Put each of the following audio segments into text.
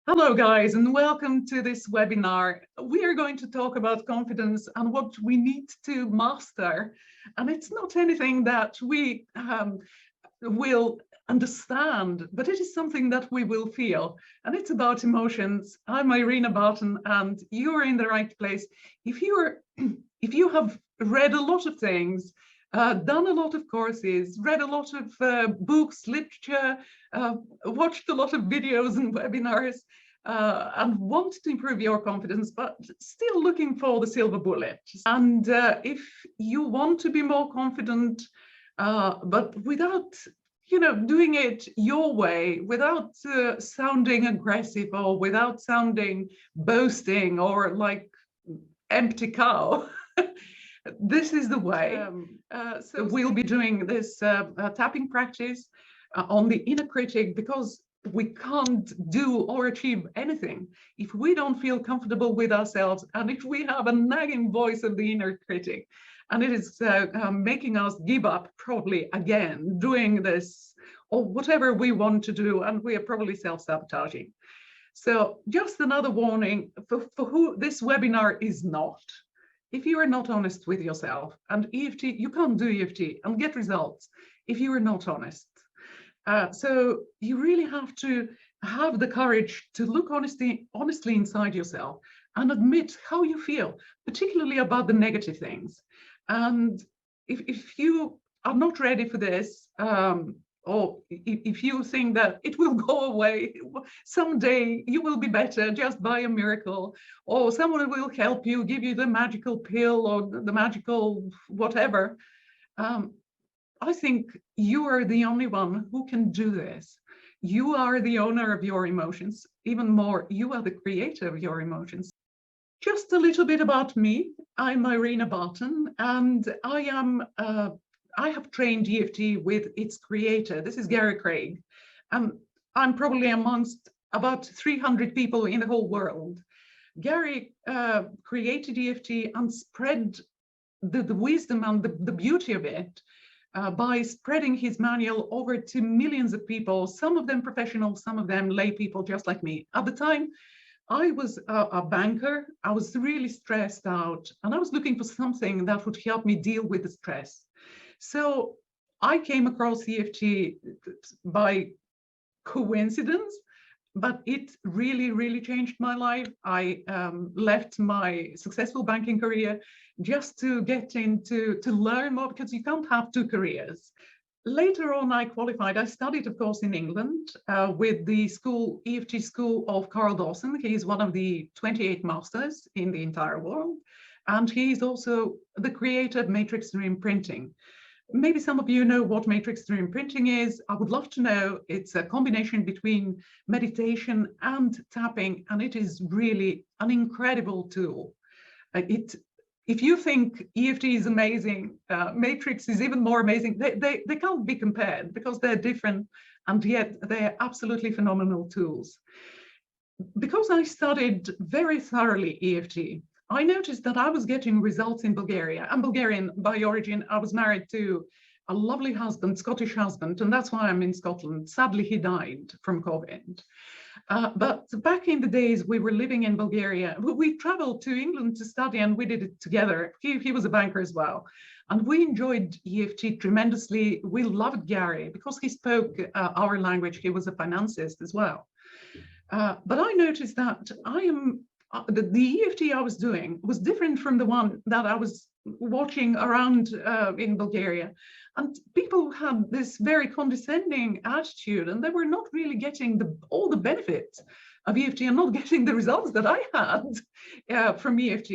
Hello, guys, and welcome to this webinar. We are going to talk about confidence and what we need to master. And it's not anything that we will understand, but it is something that we will feel. And it's about emotions. I'm Irena, Barton, and you're in the right place. If you have read a lot of things, done a lot of courses, read a lot of books, literature, watched a lot of videos and webinars, and want to improve your confidence, but still looking for the silver bullet. And if you want to be more confident, but without doing it your way, without sounding aggressive or without sounding boasting or like empty cow, this is the way. So we'll be doing this tapping practice on the inner critic, because we can't do or achieve anything if we don't feel comfortable with ourselves, and if we have a nagging voice of the inner critic, and it is making us give up probably again doing this or whatever we want to do, and we are probably self-sabotaging. So just another warning for who this webinar is not. If you are not honest with yourself, and EFT, you can't do EFT and get results if you are not honest. So you really have to have the courage to look honestly inside yourself and admit how you feel, particularly about the negative things. And if you are not ready for this, or if you think that it will go away, someday you will be better just by a miracle, or someone will help you, give you the magical pill or the magical whatever, I think you are the only one who can do this. You are the owner of your emotions. Even more, you are the creator of your emotions. Just a little bit about me. I'm Irena Barton, and I have trained EFT with its creator. This is Gary Craig. I'm probably amongst about 300 people in the whole world. Gary created EFT and spread the wisdom and the beauty of it by spreading his manual over to millions of people, some of them professionals, some of them lay people just like me. At the time, I was a banker. I was really stressed out, and I was looking for something that would help me deal with the stress. So I came across EFT by coincidence, but it really, really changed my life. I left my successful banking career just to get into, to learn more, because you can't have two careers. Later on, I qualified. I studied, of course, in England with the school, EFT school of Carl Dawson. He's one of the 28 masters in the entire world. And he's also the creator of matrix reimprinting. Maybe some of you know what matrix reimprinting is. I would love to know. It's a combination between meditation and tapping, and it is really an incredible tool. If you think EFT is amazing, matrix is even more amazing. They can't be compared because they're different, and yet they're absolutely phenomenal tools. Because I studied very thoroughly EFT, I noticed that I was getting results in Bulgaria. I'm Bulgarian by origin. I was married to a lovely husband, Scottish husband, and that's why I'm in Scotland. Sadly, he died from COVID. But back in the days, we were living in Bulgaria. We traveled to England to study, and we did it together. He was a banker as well. And we enjoyed EFT tremendously. We loved Gary because he spoke our language. He was a financist as well. But I noticed that the EFT I was doing was different from the one that I was watching around in Bulgaria. And people had this very condescending attitude, and they were not really getting all the benefits of EFT and not getting the results that I had from EFT.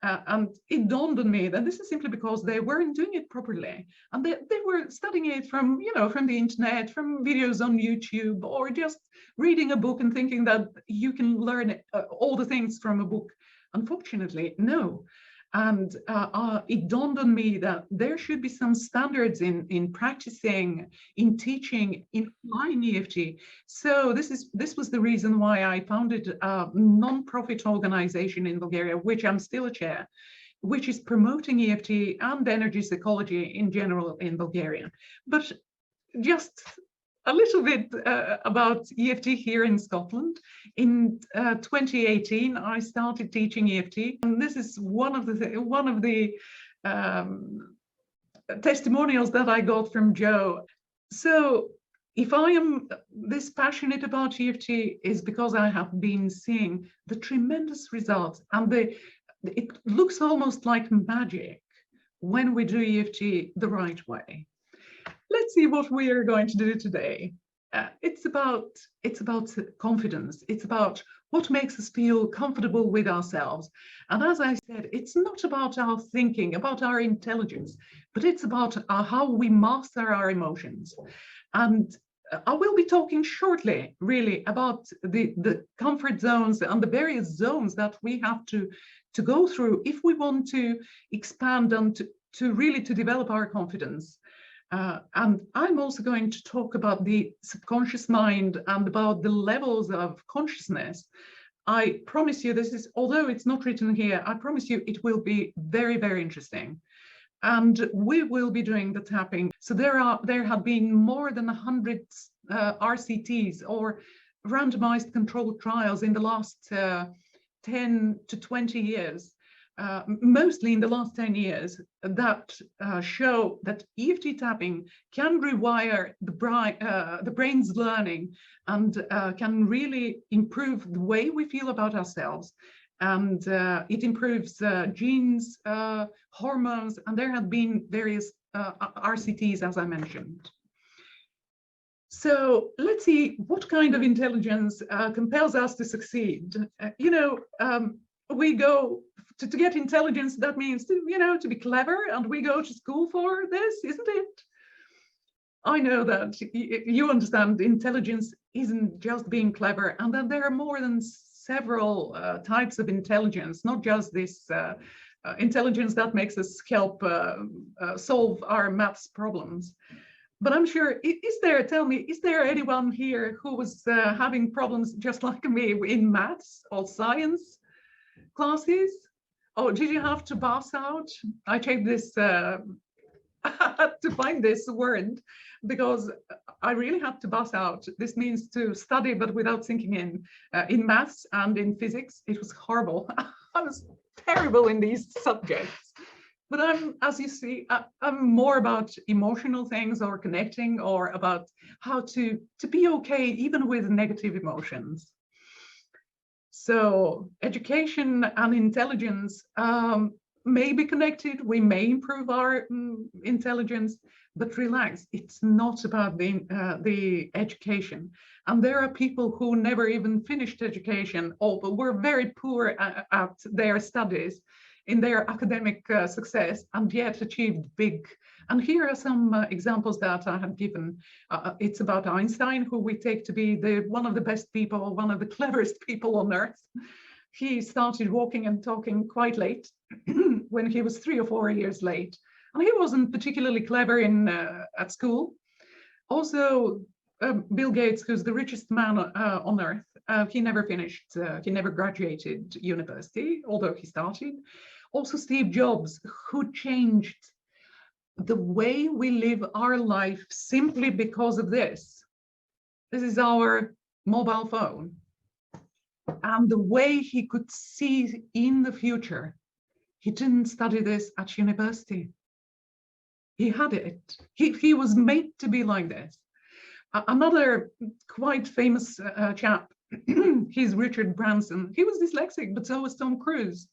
And it dawned on me that this is simply because they weren't doing it properly. And they were studying it from, from the internet, from videos on YouTube, or just reading a book and thinking that you can learn all the things from a book. Unfortunately, no. And it dawned on me that there should be some standards in practicing, in teaching, in applying EFT. So this was the reason why I founded a non-profit organization in Bulgaria, which I'm still a chair, which is promoting EFT and energy psychology in general in Bulgaria. But just a little bit about EFT here in Scotland. In 2018, I started teaching EFT, and this is one of the testimonials that I got from Joe. So if I am this passionate about EFT, is because I have been seeing the tremendous results, and it looks almost like magic when we do EFT the right way. Let's see what we are going to do today. It's about confidence. It's about what makes us feel comfortable with ourselves. And as I said, it's not about our thinking, about our intelligence, but it's about how we master our emotions. And I will be talking shortly, really, about the comfort zones and the various zones that we have to go through if we want to expand and to really develop our confidence. And I'm also going to talk about the subconscious mind and about the levels of consciousness. I promise you, this is, although it's not written here, I promise you it will be very, very interesting. And we will be doing the tapping. So there have been more than 100 RCTs, or randomized controlled trials, in the last 10 to 20 years. Mostly in the last 10 years, that show that EFT tapping can rewire the brain's learning, and can really improve the way we feel about ourselves. And it improves genes, hormones, and there have been various RCTs, as I mentioned. So let's see what kind of intelligence compels us to succeed. We go to get intelligence. That means to be clever, and we go to school for this, isn't it? I know that you understand intelligence isn't just being clever, and that there are more than several types of intelligence, not just this intelligence that makes us help solve our maths problems. But I'm sure, tell me, is there anyone here who was having problems just like me in maths or science classes? Oh, did you have to pass out? I checked this to find this word, because I really had to pass out. This means to study but without sinking in maths and in physics. It was horrible. I was terrible in these subjects. But as you see, I'm more about emotional things, or connecting, or about how to be okay even with negative emotions. So education and intelligence may be connected. We may improve our intelligence, but relax, it's not about the education. And there are people who never even finished education, or were very poor at their studies, in their academic success, and yet achieved big. And here are some examples that I have given. It's about Einstein, who we take to be one of the best people, one of the cleverest people on earth. He started walking and talking quite late, when he was 3 or 4 years late. And he wasn't particularly clever at school. Also, Bill Gates, who's the richest man on earth, he never finished, he never graduated university, although he started. Also Steve Jobs, who changed the way we live our life simply because of this. This is our mobile phone. And the way he could see in the future. He didn't study this at university. He had it. He was made to be like this. Another quite famous chap, he's Richard Branson. He was dyslexic, but so was Tom Cruise.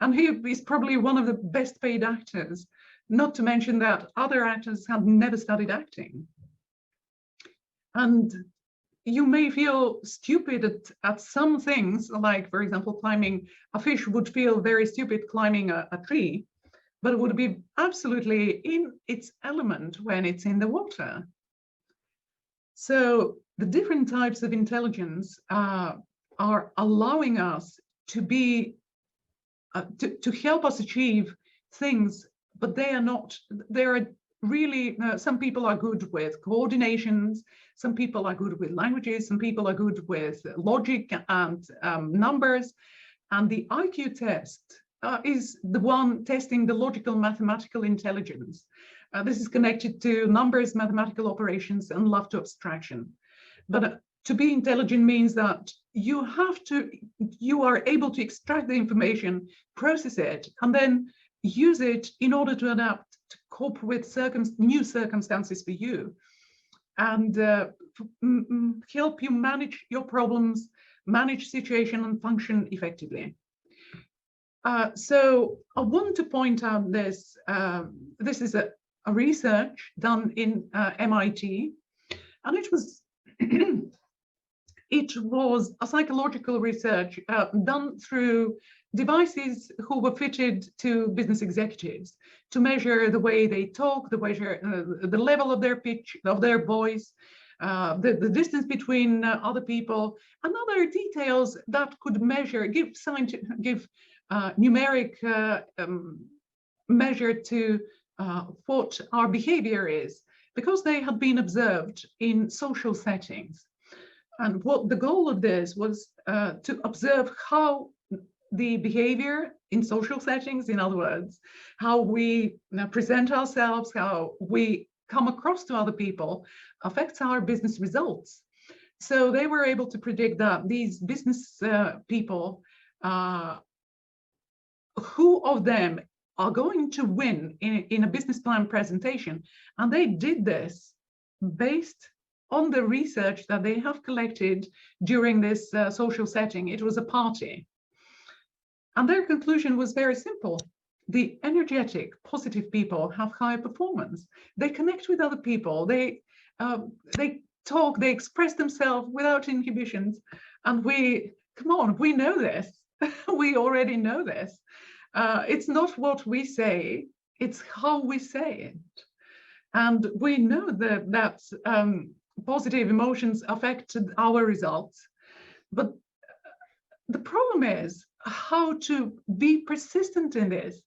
And he is probably one of the best paid actors, not to mention that other actors have never studied acting. And you may feel stupid at some things, like, for example, climbing. A fish would feel very stupid climbing a tree, but it would be absolutely in its element when it's in the water. So the different types of intelligence are allowing us to be to help us achieve things, but they are not. There are really some people are good with coordinations, some people are good with languages, some people are good with logic and numbers, and the IQ test is the one testing the logical mathematical intelligence. This is connected to numbers, mathematical operations, and love to abstraction. But to be intelligent means that you are able to extract the information, process it, and then use it in order to adapt, to cope with new circumstances for you, and help you manage your problems, manage situation, and function effectively. So I want to point out this. This is a research done in MIT, and it was it was a psychological research done through devices who were fitted to business executives to measure the way they talk, the level of their pitch, of their voice, the distance between other people, and other details that could measure, give numeric measure to what our behavior is, because they had been observed in social settings. And what the goal of this was to observe how the behavior in social settings, in other words, how we present ourselves, how we come across to other people, affects our business results. So they were able to predict that these business people, who of them are going to win in a business plan presentation. And they did this based on the research that they have collected during this social setting. It was a party. And their conclusion was very simple. The energetic, positive people have higher performance. They connect with other people. They talk, they express themselves without inhibitions. And we know this. We already know this. It's not what we say, it's how we say it. And we know that positive emotions affect our results. But the problem is how to be persistent in this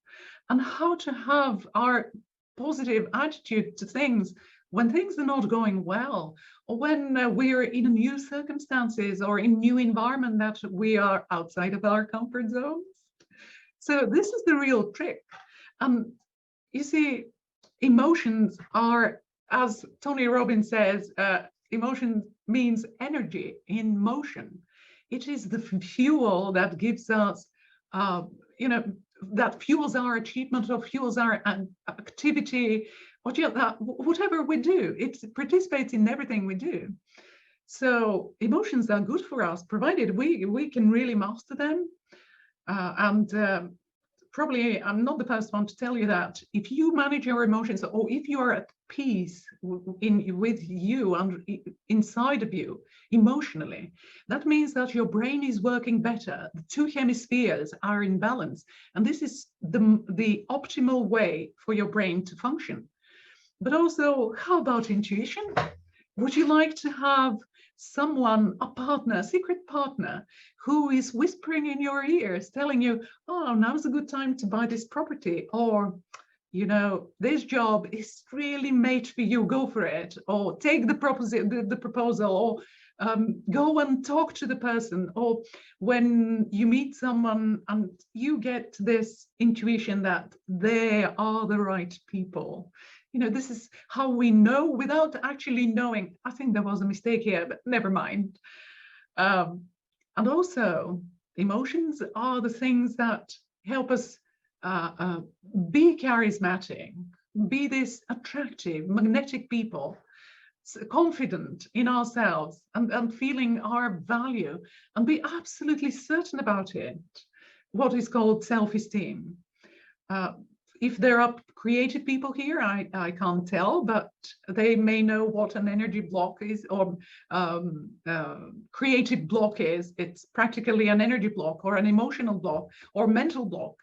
and how to have our positive attitude to things when things are not going well, or when we are in new circumstances or in new environment that we are outside of our comfort zones. So this is the real trick. You see, emotions are, as Tony Robbins says, emotion means energy in motion. It is the fuel that gives us, that fuels our achievement or fuels our activity, or whatever we do. It participates in everything we do. So emotions are good for us, provided we can really master them. Probably I'm not the first one to tell you that if you manage your emotions, or if you are at peace with you and inside of you emotionally, that means that your brain is working better. The two hemispheres are in balance, and this is the optimal way for your brain to function. But also, how about intuition? Would you like to have someone, a partner, a secret partner, who is whispering in your ears, telling you, oh, now's a good time to buy this property, or, this job is really made for you, go for it, or take the proposal, or go and talk to the person, or when you meet someone and you get this intuition that they are the right people. This is how we know without actually knowing. I think there was a mistake here, but never mind. And also, emotions are the things that help us be charismatic, be this attractive, magnetic people, confident in ourselves and feeling our value, and be absolutely certain about it, what is called self-esteem. If there are creative people here, I can't tell, but they may know what an energy block is, or creative block is. It's practically an energy block or an emotional block or mental block.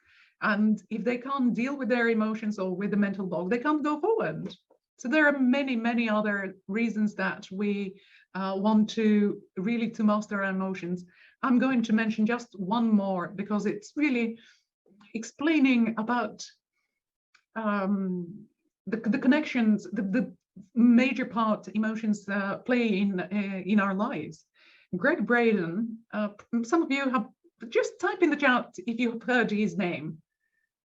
And if they can't deal with their emotions or with the mental block, they can't go forward. So there are many, many other reasons that we want to really master our emotions. I'm going to mention just one more because it's really explaining about the connections, the major part emotions play in our lives. Greg Braden, some of you have, just type in the chat if you've heard his name.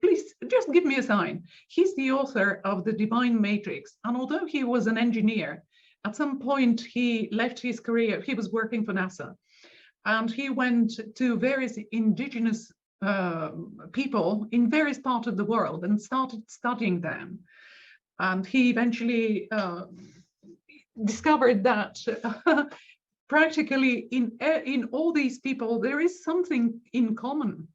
please just give me a sign. He's the author of The Divine Matrix. And although he was an engineer, at some point he left his career. He was working for NASA. And he went to various indigenous people in various parts of the world and started studying them. And he eventually discovered that practically in all these people, there is something in common.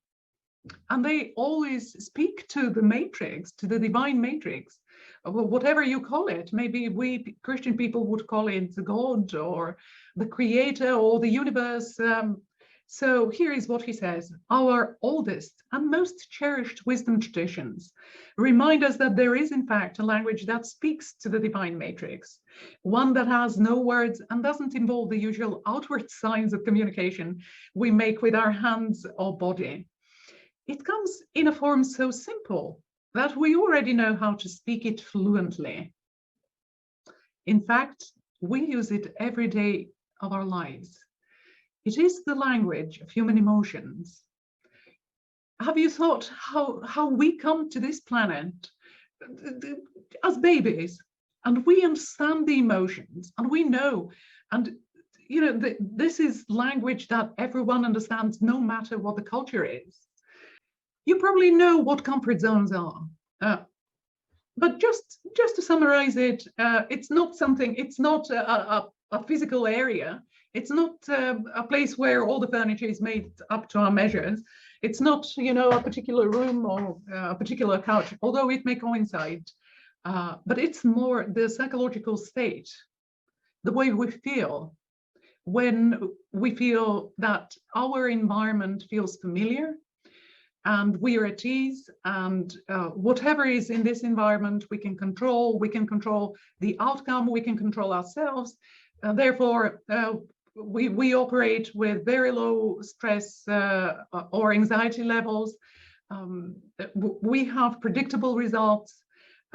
And they always speak to the matrix, to the divine matrix, whatever you call it. Maybe we Christian people would call it the God or the creator or the universe. So here is what he says. Our oldest and most cherished wisdom traditions remind us that there is, in fact, a language that speaks to the divine matrix, one that has no words and doesn't involve the usual outward signs of communication we make with our hands or body. It comes in a form so simple that we already know how to speak it fluently. In fact, we use it every day of our lives. It is the language of human emotions. Have you thought how we come to this planet as babies, and we understand the emotions, and we know, and you know, this is language that everyone understands no matter what the culture is. You probably know what comfort zones are. But just to summarize it, it's not something, it's not a physical area. It's not a place where all the furniture is made up to our measures. It's not, you know, a particular room or a particular couch, although it may coincide. But it's more the psychological state, the way we feel when we feel that our environment feels familiar, and we are at ease, and whatever is in this environment, we can control the outcome, we can control ourselves. Therefore, we operate with very low stress or anxiety levels. We have predictable results.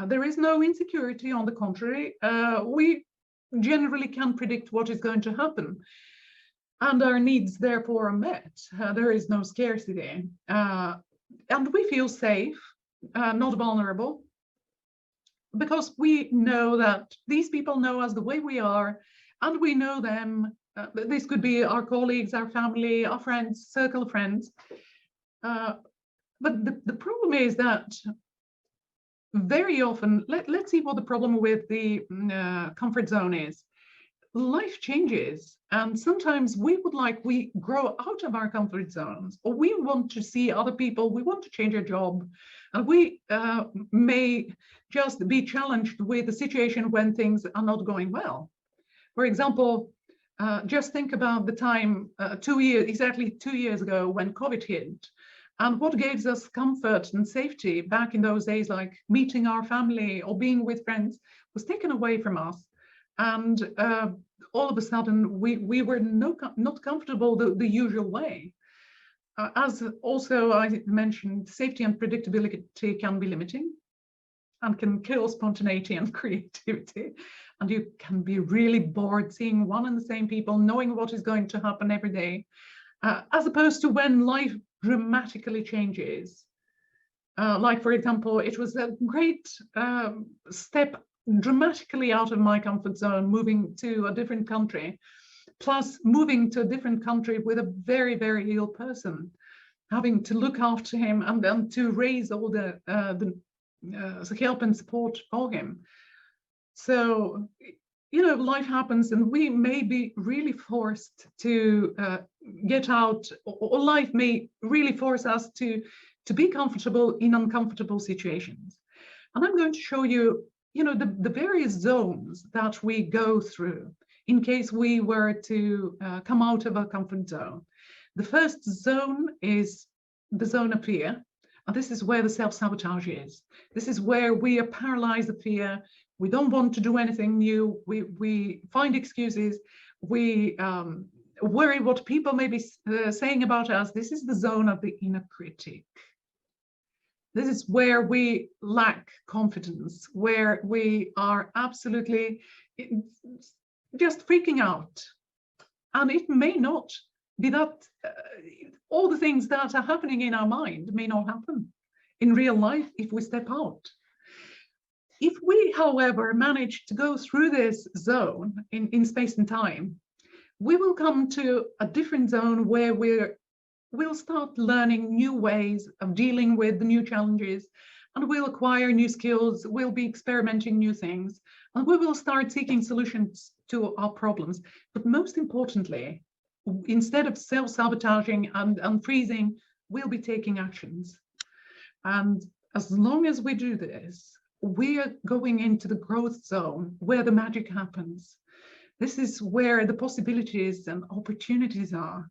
There is no insecurity, on the contrary. We generally can predict what is going to happen. And our needs, therefore, are met. There is no scarcity. And we feel safe, not vulnerable, because we know that these people know us the way we are, and we know them. This could be our colleagues, our family, our friends, circle of friends. But the problem is that very often, let's see what the problem with the comfort zone is. Life changes, and sometimes we grow out of our comfort zones, or we want to see other people, we want to change our job, and we may just be challenged with a situation when things are not going well. For example, just think about the time exactly 2 years ago when COVID hit, and what gave us comfort and safety back in those days, like meeting our family or being with friends, was taken away from us. And all of a sudden, we were not comfortable the usual way. As also I mentioned, safety and predictability can be limiting and can kill spontaneity and creativity. And you can be really bored seeing one and the same people, knowing what is going to happen every day, as opposed to when life dramatically changes. Like, for example, it was a great step dramatically out of my comfort zone, moving to a different country, plus moving to a different country with a very, very ill person, having to look after him and then to raise all the help and support for him. So, you know, life happens, and we may be really forced to get out, or life may really force us to be comfortable in uncomfortable situations. And I'm going to show you, you know, the various zones that we go through in case we were to come out of our comfort zone. The first zone is the zone of fear. And this is where the self-sabotage is. This is where we are paralyzed with fear. We don't want to do anything new. We find excuses. We worry what people may be saying about us. This is the zone of the inner critic. This is where we lack confidence, where we are absolutely just freaking out. And it may not be that all the things that are happening in our mind may not happen. in real life if we step out. If we, however, manage to go through this zone in space and time, we will come to a different zone where we'll start learning new ways of dealing with the new challenges, and we'll acquire new skills, we'll be experimenting new things, and we will start seeking solutions to our problems. But most importantly, instead of self-sabotaging and freezing, we'll be taking actions. And as long as we do this, we are going into the growth zone where the magic happens. This is where the possibilities and opportunities are.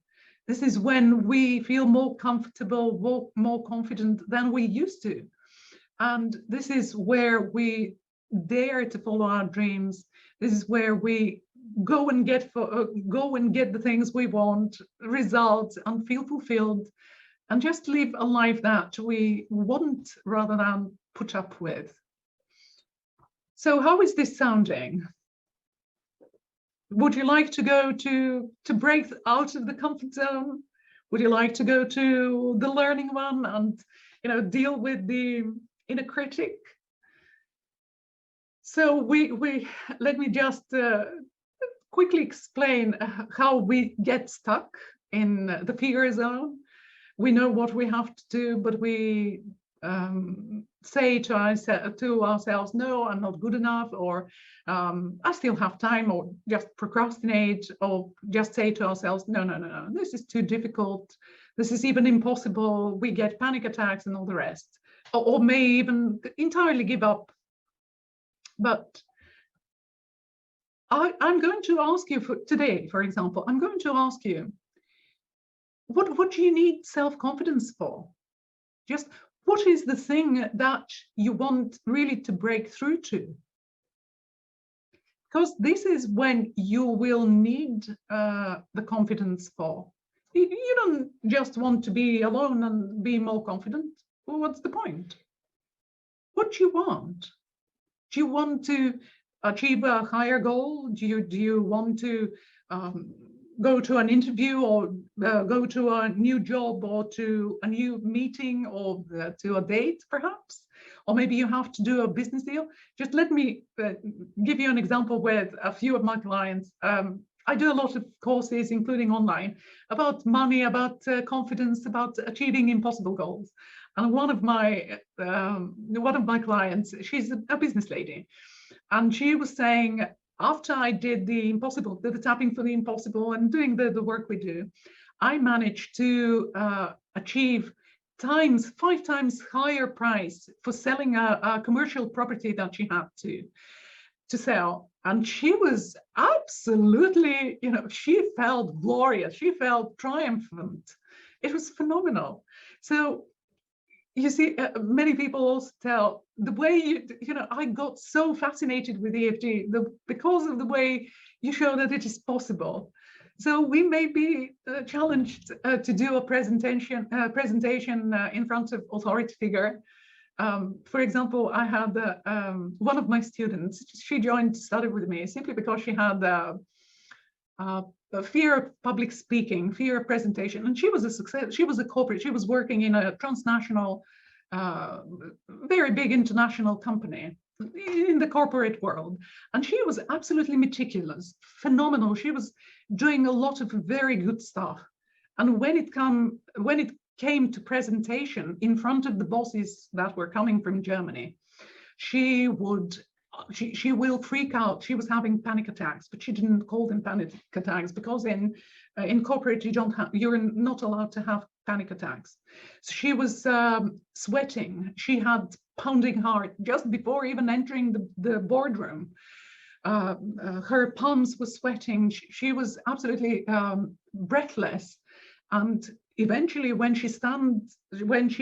This is when we feel more comfortable, more confident than we used to. And this is where we dare to follow our dreams. This is where we go and get the things we want, results, and feel fulfilled, and just live a life that we want rather than put up with. So how is this sounding? Would you like to go to break out of the comfort zone? Would you like to go to the learning one and deal with the inner critic? So let me just quickly explain how we get stuck in the fear zone. We know what we have to do, but we say to ourselves, no, I'm not good enough, or I still have time, or just procrastinate, or just say to ourselves, no, this is too difficult, this is even impossible. We get panic attacks and all the rest, or may even entirely give up. But I'm going to ask you today, for example, I'm going to ask you, what do you need self-confidence for? Just what is the thing that you want really to break through to? Because this is when you will need the confidence for. You don't just want to be alone and be more confident. Well, what's the point? What do you want? Do you want to achieve a higher goal? Do you want to go to an interview, or go to a new job, or to a new meeting, or to a date perhaps? Or maybe you have to do a business deal. Just let me give you an example with a few of my clients. I do a lot of courses, including online, about money, about confidence, about achieving impossible goals. And one of my clients, she's a business lady, and she was saying, after I did the tapping for the impossible and doing the work we do, I managed to achieve 5 times higher price for selling a commercial property that she had to sell. And she was absolutely, she felt glorious. She felt triumphant. It was phenomenal. So you see, many people also tell the way I got so fascinated with EFT because of the way you show that it is possible. So we may be challenged to do a presentation in front of authority figure. For example, I had one of my students. She joined to study with me simply because she had a fear of public speaking, fear of presentation, and she was a success. She was a corporate. She was working in a transnational, very big international company in the corporate world, and she was absolutely meticulous, phenomenal. She was doing a lot of very good stuff, and when it came to presentation in front of the bosses that were coming from Germany, she will freak out. She was having panic attacks, but she didn't call them panic attacks because in corporate you're not allowed to have panic attacks. So she was sweating. She had pounding heart just before even entering the boardroom. Her palms were sweating. She was absolutely breathless. And eventually, when she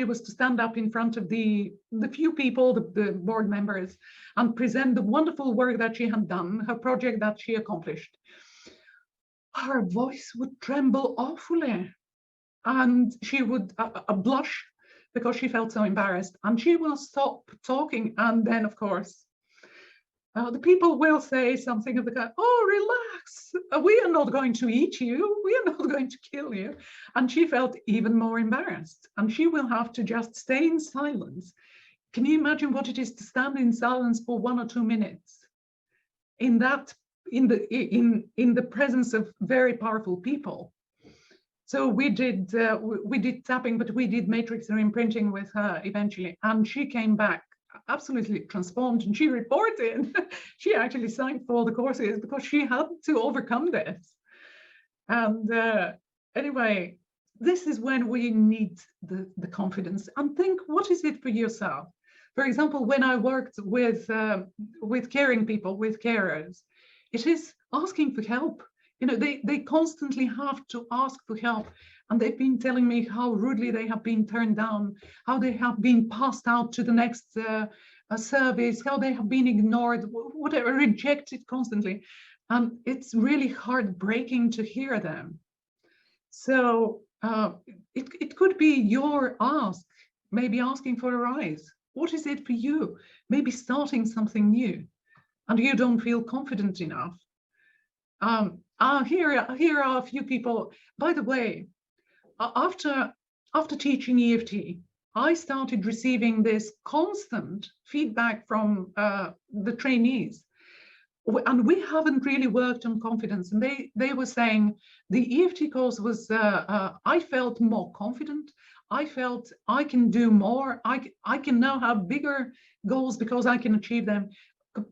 was to stand up in front of the few people, the board members, and present the wonderful work that she had done, her project that she accomplished, her voice would tremble awfully, and she would blush because she felt so embarrassed, and she will stop talking, and then of course the people will say something of the kind, oh, relax, we are not going to eat you, we are not going to kill you. And she felt even more embarrassed, and she will have to just stay in silence. Can you imagine what it is to stand in silence for 1 or 2 minutes in the presence of very powerful people? So we did tapping, but we did matrix imprinting with her eventually, and she came back absolutely transformed, and she reported she actually signed for the courses because she had to overcome this. And anyway, this is when we need the confidence. And think, what is it for yourself? For example, when I worked with caring people, with carers, it is asking for help. You know, they constantly have to ask for help. And they've been telling me how rudely they have been turned down, how they have been passed out to the next service, how they have been ignored, whatever, rejected constantly. And it's really heartbreaking to hear them. So it could be your ask, maybe asking for a rise. What is it for you? Maybe starting something new and you don't feel confident enough. Here are a few people. By the way, after teaching EFT, I started receiving this constant feedback from the trainees. And we haven't really worked on confidence. And they were saying the EFT course was, I felt more confident. I felt I can do more. I can now have bigger goals because I can achieve them.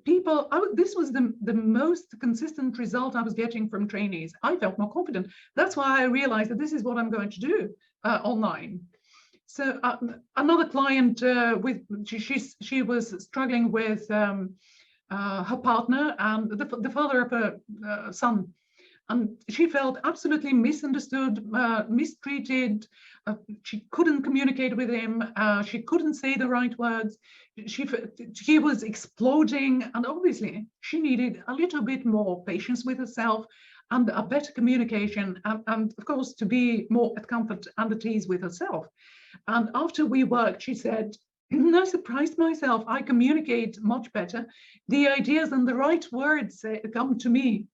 People, this was the most consistent result I was getting from trainees. I felt more confident. That's why I realized that this is what I'm going to do online. So another client, she was struggling with her partner and the father of her son. And she felt absolutely misunderstood, mistreated. She couldn't communicate with him. She couldn't say the right words. She was exploding. And obviously, she needed a little bit more patience with herself and a better communication. And of course, to be more at comfort and at ease with herself. And after we worked, she said, I surprised myself. I communicate much better. The ideas and the right words come to me.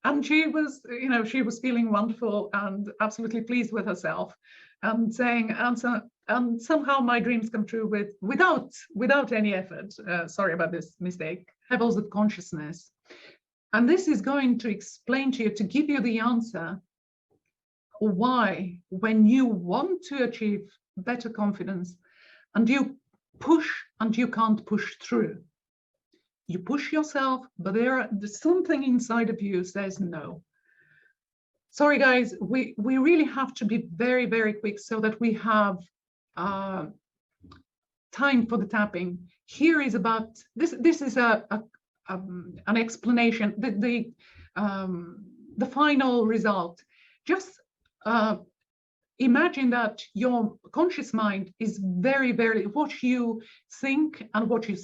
And she was, you know, she was feeling wonderful and absolutely pleased with herself, and saying, and somehow my dreams come true without any effort. Sorry about this mistake. Levels of consciousness. And this is going to explain to you, to give you the answer why, when you want to achieve better confidence and you push and you can't push through. You push yourself, but there's something inside of you says no. Sorry, guys, we really have to be very, very quick so that we have time for the tapping. Here is about this. This is an explanation. The final result. Just imagine that your conscious mind is very, very, what you think and what you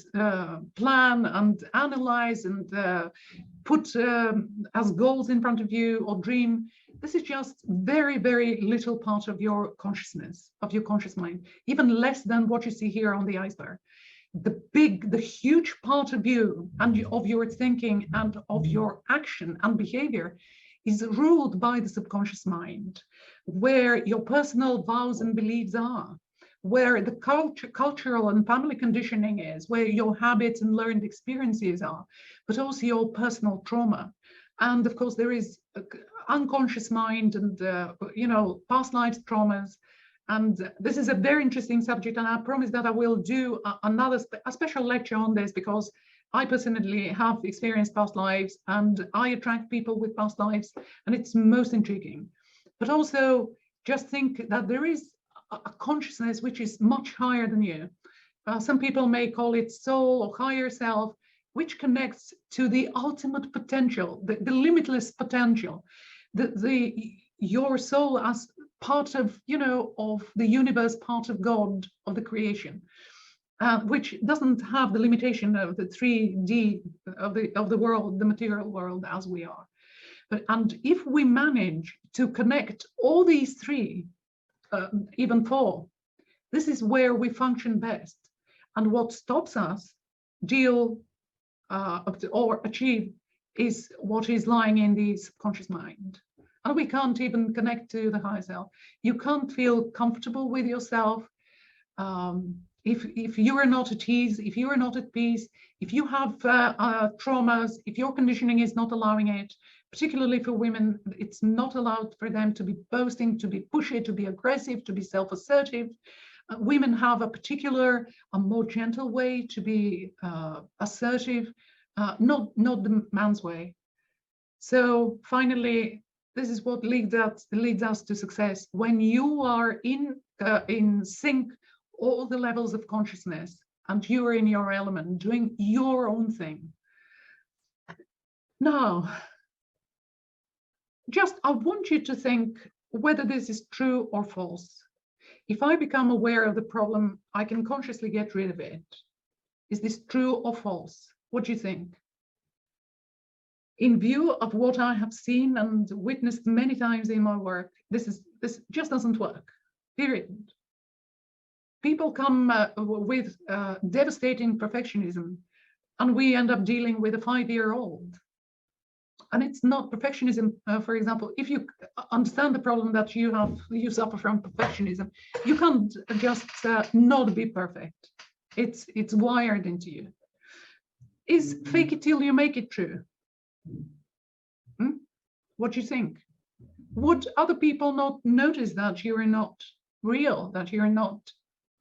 plan and analyze and put as goals in front of you or dream. This is just very, very little part of your consciousness, of your conscious mind, even less than what you see here on the iceberg. The huge part of you and of your thinking and of your action and behavior is ruled by the subconscious mind, where your personal vows and beliefs are, where the cultural and family conditioning is, where your habits and learned experiences are, but also your personal trauma. And of course, there is unconscious mind and, past lives traumas. And this is a very interesting subject. And I promise that I will do a special lecture on this, because I personally have experienced past lives and I attract people with past lives, and it's most intriguing. But also just think that there is a consciousness which is much higher than you. Some people may call it soul or higher self, which connects to the ultimate potential, the limitless potential, your soul as part of, of the universe, part of God, of the creation. Which doesn't have the limitation of the 3D of the world, the material world as we are. And if we manage to connect all these three, even four, this is where we function best. And what stops us deal or achieve is what is lying in the subconscious mind. And we can't even connect to the higher self. You can't feel comfortable with yourself if you are not at ease, if you are not at peace, if you have traumas, if your conditioning is not allowing it. Particularly for women, it's not allowed for them to be boasting, to be pushy, to be aggressive, to be self-assertive. Women have a particular, a more gentle way to be assertive, not the man's way. So finally, this is what leads us to success. When you are in sync, all the levels of consciousness, and you are in your element, doing your own thing. Now, I want you to think whether this is true or false. If I become aware of the problem, I can consciously get rid of it. Is this true or false? What do you think? In view of what I have seen and witnessed many times in my work, this just doesn't work, period. People come with devastating perfectionism, and we end up dealing with a 5-year-old. And it's not perfectionism. For example, if you understand the problem that you suffer from perfectionism, you can't just not be perfect. It's wired into you. Is fake it till you make it true? What do you think? Would other people not notice that you are not real, that you're not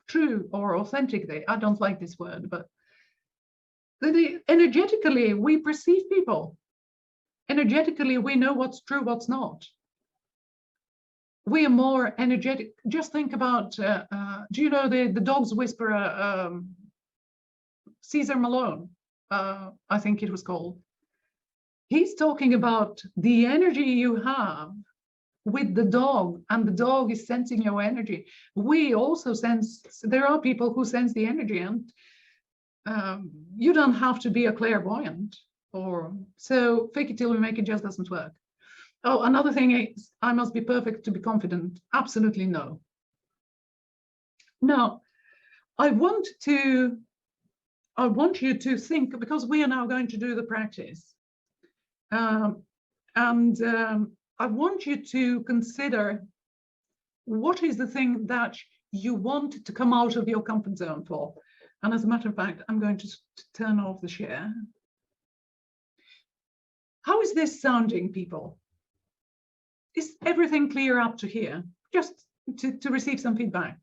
true or authentic? I don't like this word, but energetically we perceive people. Energetically, we know what's true, what's not. We are more energetic. Just think about, do you know the dog's whisperer, Cesar Malone, I think it was called. He's talking about the energy you have with the dog, and the dog is sensing your energy. We also sense, there are people who sense the energy, and you don't have to be a clairvoyant. So fake it till you make it just doesn't work. Oh, another thing is, I must be perfect to be confident. Absolutely no. Now, I want you to think, because we are now going to do the practice, I want you to consider what is the thing that you want to come out of your comfort zone for. And as a matter of fact, I'm going to turn off the share. How is this sounding, people? Is everything clear up to here? Just to receive some feedback.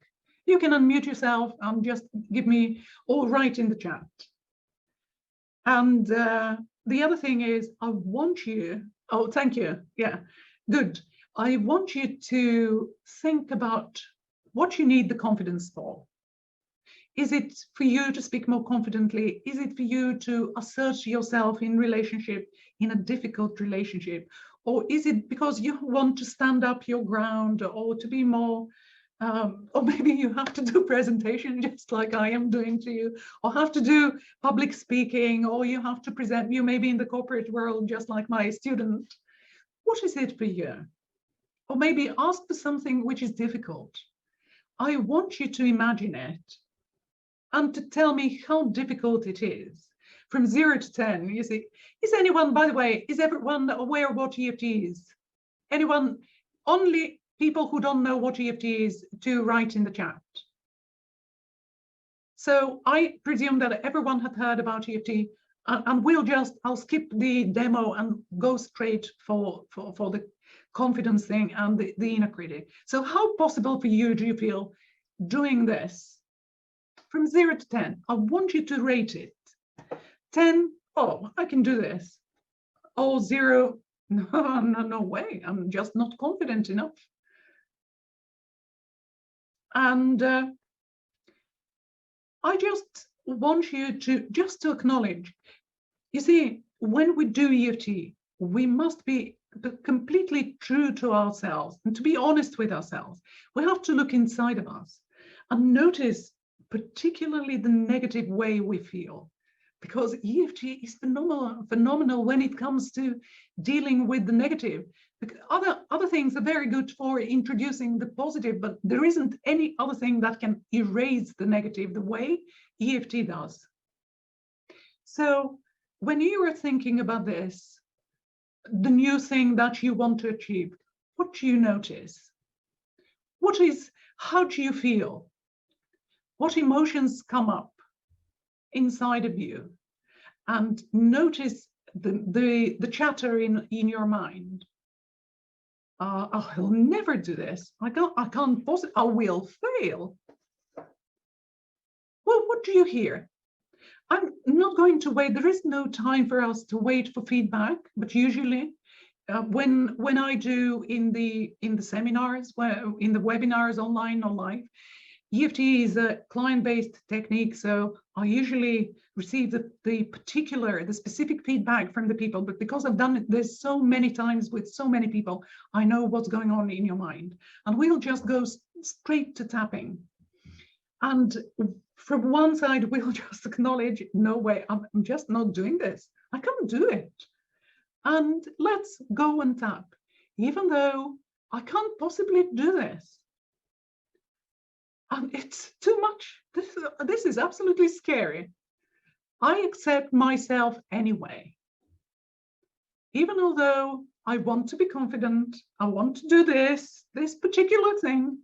You can unmute yourself and just give me all right in the chat. And the other thing is, I want you, oh, thank you. Yeah, good. I want you to think about what you need the confidence for. Is it for you to speak more confidently? Is it for you to assert yourself in relationship, in a difficult relationship? Or is it because you want to stand up your ground, or to be more, or maybe you have to do presentation just like I am doing to you, or have to do public speaking, or you have to present, you may be in the corporate world just like my student. What is it for you? Or maybe ask for something which is difficult. I want you to imagine it and to tell me how difficult it is. From 0 to 10, you see. Is anyone, by the way, is everyone aware of what EFT is? Anyone? Only people who don't know what EFT is to write in the chat. So I presume that everyone had heard about EFT, and I'll skip the demo and go straight for the confidence thing and the inner critic. So how possible for you do you feel doing this? From 0 to 10, I want you to rate it. 10, oh, I can do this. Oh, 0, no way, I'm just not confident enough. And I just want you to acknowledge, you see, when we do EFT, we must be completely true to ourselves and to be honest with ourselves. We have to look inside of us and notice particularly the negative way we feel, because EFT is phenomenal when it comes to dealing with the negative. Other things are very good for introducing the positive, but there isn't any other thing that can erase the negative the way EFT does. So when you are thinking about this, the new thing that you want to achieve, what do you notice? How do you feel? What emotions come up inside of you? And notice the chatter in your mind. I'll never do this. I can't possibly, I will fail. Well, what do you hear? I'm not going to wait. There is no time for us to wait for feedback, but usually when I do in the seminars, in the webinars online or live, EFT is a client-based technique, so I usually receive the specific feedback from the people, but because I've done this so many times with so many people, I know what's going on in your mind, and we'll just go straight to tapping. And from one side, we'll just acknowledge, no way, I'm just not doing this. I can't do it. And let's go and tap, even though I can't possibly do this. And it's too much. This is absolutely scary. I accept myself anyway. Even although I want to be confident, I want to do this particular thing,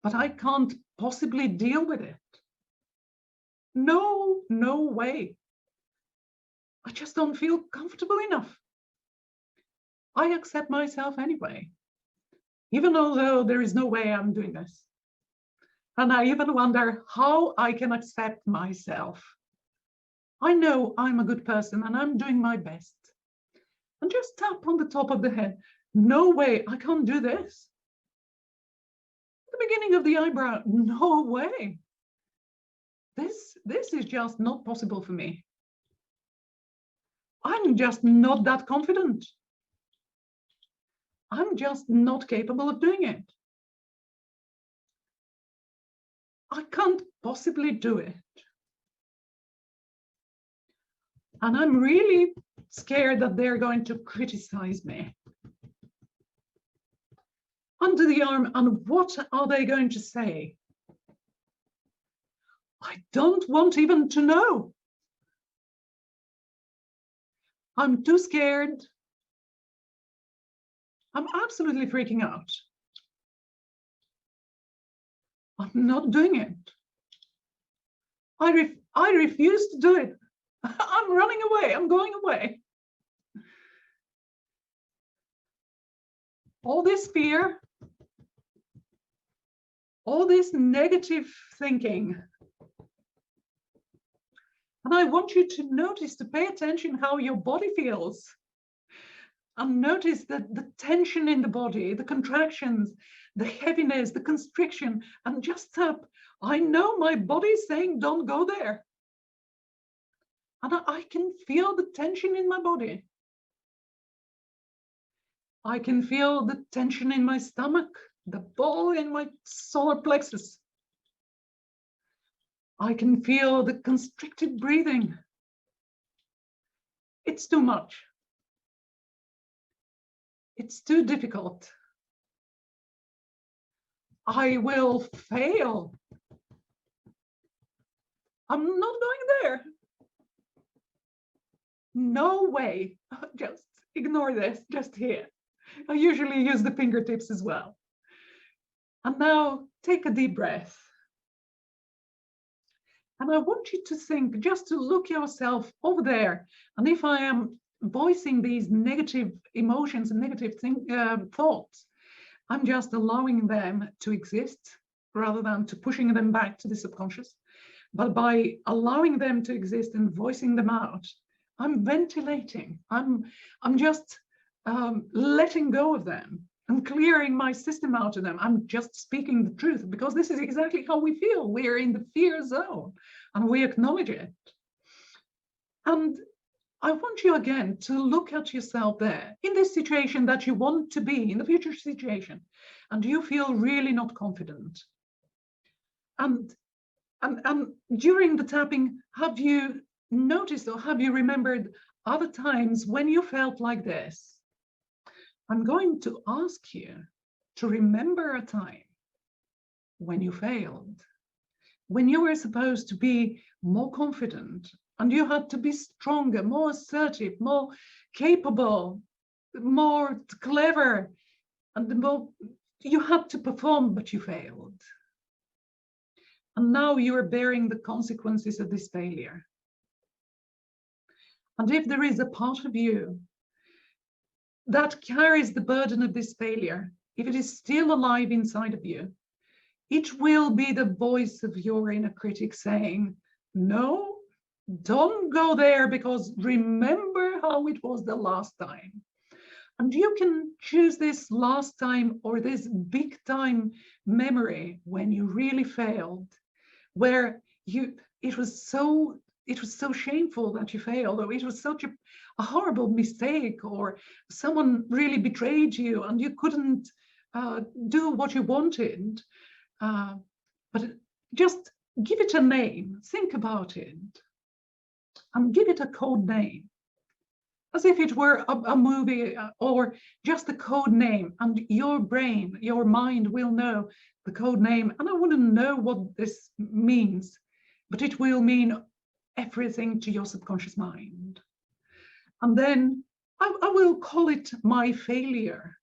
but I can't possibly deal with it. No way. I just don't feel comfortable enough. I accept myself anyway, even although there is no way I'm doing this. And I even wonder how I can accept myself. I know I'm a good person and I'm doing my best. And just tap on the top of the head. No way, I can't do this. The beginning of the eyebrow, no way. This is just not possible for me. I'm just not that confident. I'm just not capable of doing it. I can't possibly do it. And I'm really scared that they're going to criticize me. Under the arm, and what are they going to say? I don't want even to know. I'm too scared. I'm absolutely freaking out. I'm not doing it. I refuse to do it. I'm running away. I'm going away. All this fear, all this negative thinking. And I want you to notice, to pay attention how your body feels. And notice that the tension in the body, the contractions, the heaviness, the constriction, and just tap. I know my body is saying, don't go there. And I can feel the tension in my body. I can feel the tension in my stomach, the ball in my solar plexus. I can feel the constricted breathing. It's too much. It's too difficult. I will fail. I'm not going there. No way. Just ignore this, just here. I usually use the fingertips as well. And now take a deep breath. And I want you to think, just to look yourself over there. And if I am voicing these negative emotions and negative thoughts, I'm just allowing them to exist rather than to pushing them back to the subconscious. But by allowing them to exist and voicing them out, I'm ventilating. I'm just letting go of them and clearing my system out of them. I'm just speaking the truth, because this is exactly how we feel. We are in the fear zone and we acknowledge it. And I want you again to look at yourself there in this situation that you want to be, in the future situation, and you feel really not confident. And during the tapping, have you noticed or have you remembered other times when you felt like this? I'm going to ask you to remember a time when you failed, when you were supposed to be more confident and you had to be stronger, more assertive, more capable, more clever, and the more you had to perform, but you failed. And now you are bearing the consequences of this failure. And if there is a part of you that carries the burden of this failure, if it is still alive inside of you, it will be the voice of your inner critic saying, no, don't go there, because remember how it was the last time. And you can choose this last time or this big time memory when you really failed, where it was so shameful that you failed, or it was such a horrible mistake, or someone really betrayed you and you couldn't do what you wanted. But just give it a name, think about it, and give it a code name, as if it were a movie or just a code name, and your brain, your mind will know the code name. And I wouldn't know what this means, but it will mean everything to your subconscious mind. And then I will call it my failure.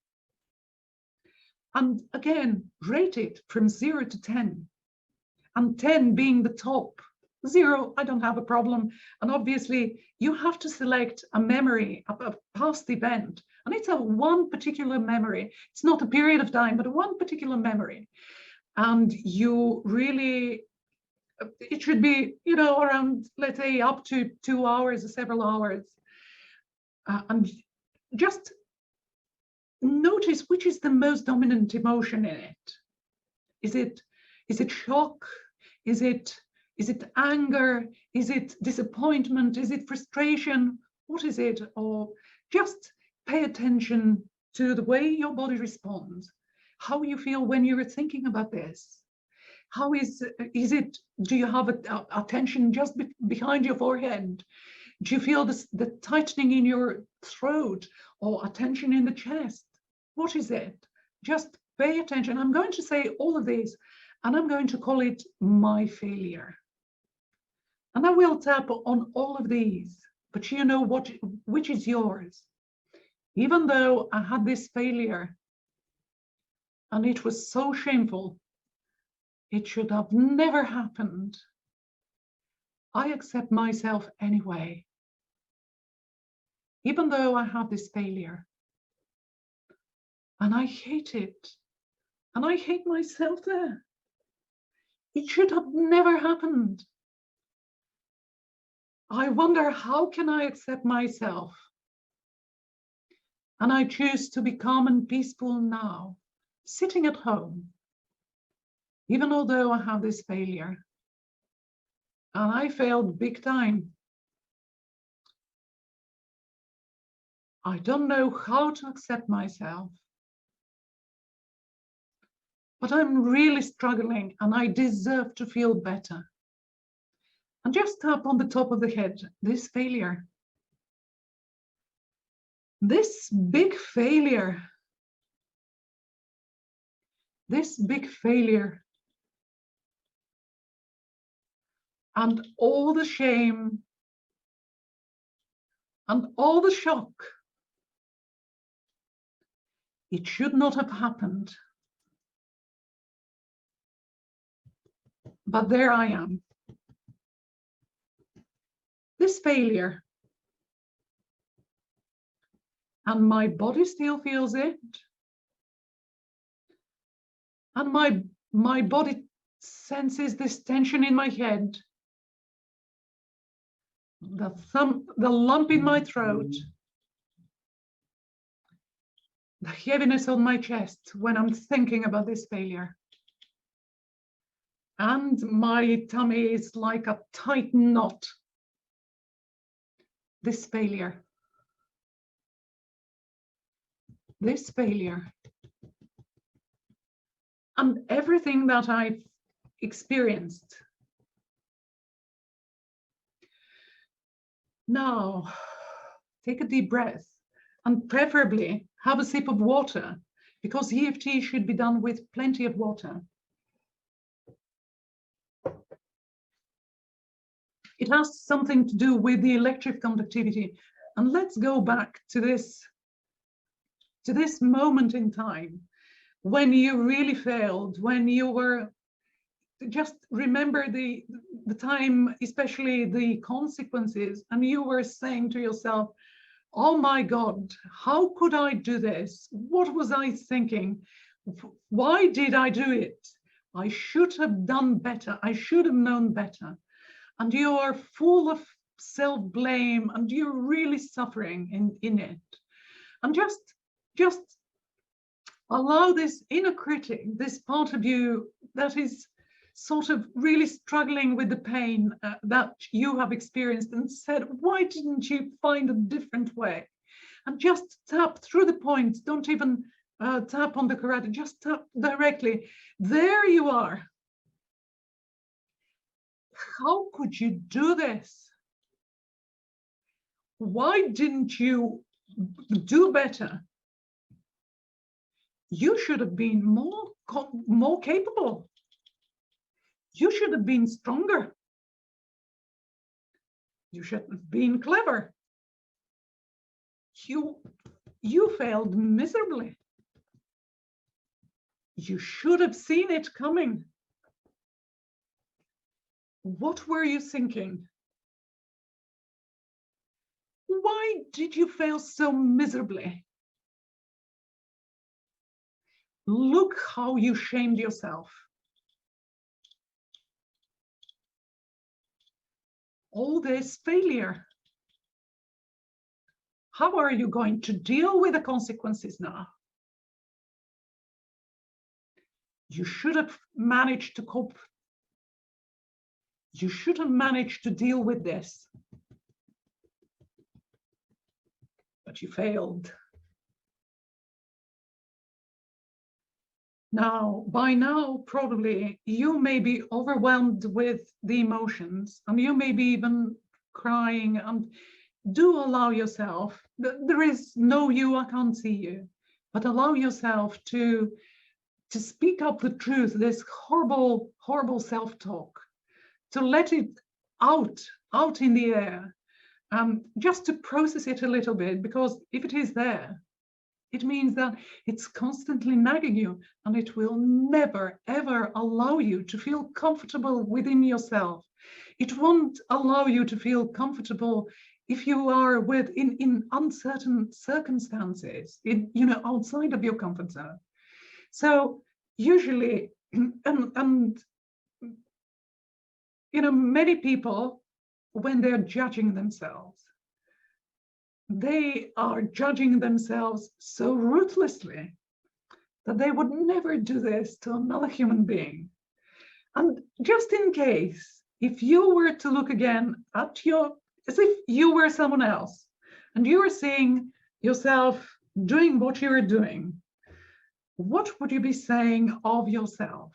And again, rate it from 0 to 10, and 10 being the top. 0, I don't have a problem. And obviously you have to select a memory, a past event, and it's a one particular memory. It's not a period of time, but a one particular memory. And you really, it should be, around, let's say, up to 2 hours or several hours. And just notice which is the most dominant emotion in it. Is it shock? Is it anger? Is it disappointment? Is it frustration? What is it? Or just pay attention to the way your body responds, how you feel when you're thinking about this. How is it, do you have a tension just behind your forehead? Do you feel the tightening in your throat, or a tension in the chest? What is it? Just pay attention. I'm going to say all of these, and I'm going to call it my failure. And I will tap on all of these, but you know which is yours. Even though I had this failure and it was so shameful, it should have never happened, I accept myself anyway. Even though I have this failure, and I hate it, and I hate myself there. It should have never happened. I wonder, how can I accept myself? And I choose to be calm and peaceful now, sitting at home, even although I have this failure. And I failed big time. I don't know how to accept myself. But I'm really struggling, and I deserve to feel better. And just tap on the top of the head, this failure. This big failure. This big failure. And all the shame and all the shock. It should not have happened. But there I am. This failure. And my body still feels it. And my body senses this tension in my head. The lump in my throat. The heaviness on my chest when I'm thinking about this failure. And my tummy is like a tight knot. This failure. This failure. And everything that I've experienced. Now, take a deep breath, and preferably have a sip of water, because EFT should be done with plenty of water. It has something to do with the electric conductivity. And let's go back to this moment in time when you really failed, when you were, just remember the time, especially the consequences, and you were saying to yourself, oh my God, how could I do this? What was I thinking? Why did I do it? I should have done better. I should have known better. And you are full of self-blame, and you're really suffering in it. And just allow this inner critic, this part of you that is sort of really struggling with the pain that you have experienced, and said, why didn't you find a different way? And just tap through the points. Don't even tap on the karate, just tap directly. There you are. How could you do this? Why didn't you do better? You should have been more capable. You should have been stronger. You should have been clever. You failed miserably. You should have seen it coming. What were you thinking? Why did you fail so miserably? Look how you shamed yourself. All this failure. How are you going to deal with the consequences now? You should have managed to cope. You should have managed to deal with this. But you failed. Now, by now, probably you may be overwhelmed with the emotions, and you may be even crying. And do allow yourself, there is no you, I can't see you, but allow yourself to speak up the truth, this horrible, horrible self-talk, to let it out in the air, just to process it a little bit, because if it is there, it means that it's constantly nagging you, and it will never, ever allow you to feel comfortable within yourself. It won't allow you to feel comfortable if you are in uncertain circumstances, outside of your comfort zone. So usually, and many people, when they're judging themselves, they are judging themselves so ruthlessly that they would never do this to another human being. And just in case, if you were to look again at as if you were someone else, and you were seeing yourself doing what you were doing, what would you be saying of yourself?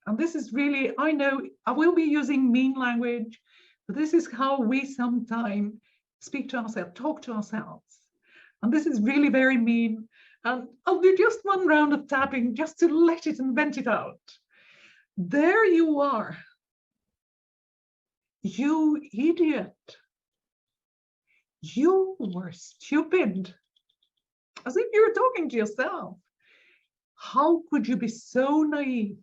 And this is really, I know I will be using mean language, but this is how we sometimes speak to ourselves, talk to ourselves. And this is really very mean. And I'll do just one round of tapping just to let it and vent it out. There you are. You idiot. You were stupid. As if you were talking to yourself. How could you be so naive?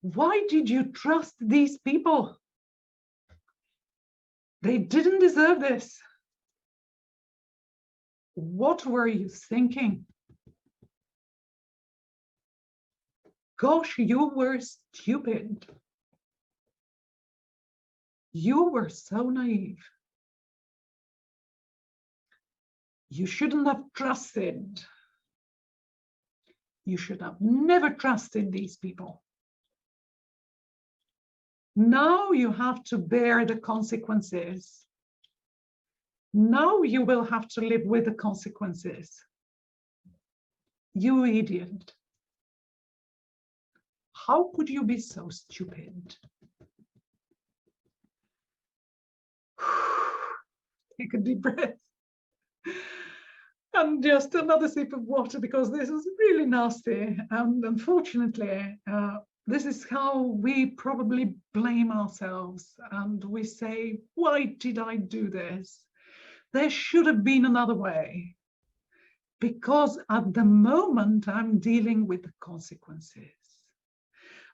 Why did you trust these people? They didn't deserve this. What were you thinking? Gosh, you were stupid. You were so naive. You shouldn't have trusted. You should have never trusted these people. Now you have to bear the consequences. Now you will have to live with the consequences. You idiot. How could you be so stupid? Take a deep breath. And just another sip of water, because this is really nasty. And unfortunately, this is how we probably blame ourselves, and we say, why did I do this? There should have been another way. Because at the moment I'm dealing with the consequences.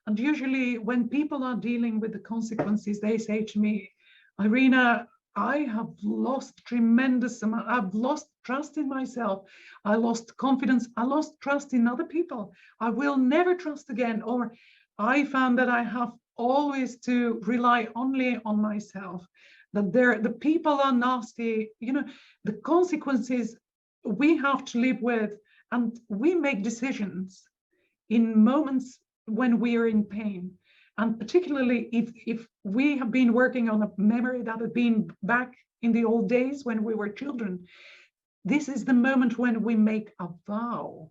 And usually when people are dealing with the consequences, they say to me, Irena, I have lost tremendous amount. I've lost trust in myself. I lost confidence. I lost trust in other people. I will never trust again. Or I found that I have always to rely only on myself, that the people are nasty. You know, the consequences we have to live with, and we make decisions in moments when we are in pain. And particularly if we have been working on a memory that had been back in the old days when we were children, this is the moment when we make a vow.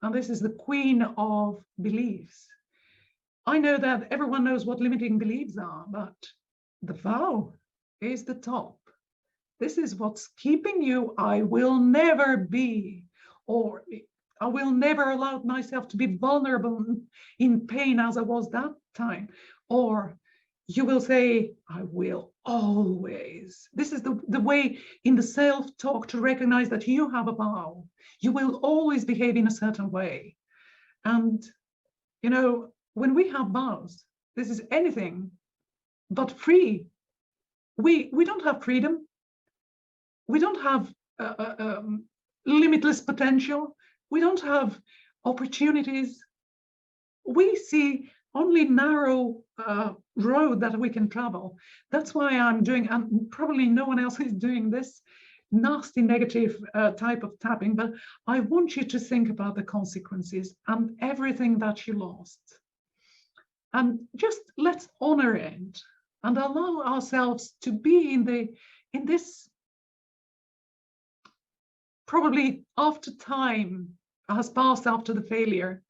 And this is the queen of beliefs. I know that everyone knows what limiting beliefs are, but the vow is the top. This is what's keeping you. I will never be, or I will never allow myself to be vulnerable in pain as I was that time. Or you will say, I will always. This is the way in the self-talk to recognize that you have a vow. You will always behave in a certain way. And, you know, when we have vows, this is anything but free. We don't have freedom. We don't have limitless potential. We don't have opportunities. We see only narrow road that we can travel. That's why I'm doing, and probably no one else is doing this nasty negative type of tapping, but I want you to think about the consequences and everything that you lost. And just let's honor it and allow ourselves to be in this, probably after time has passed after the failure.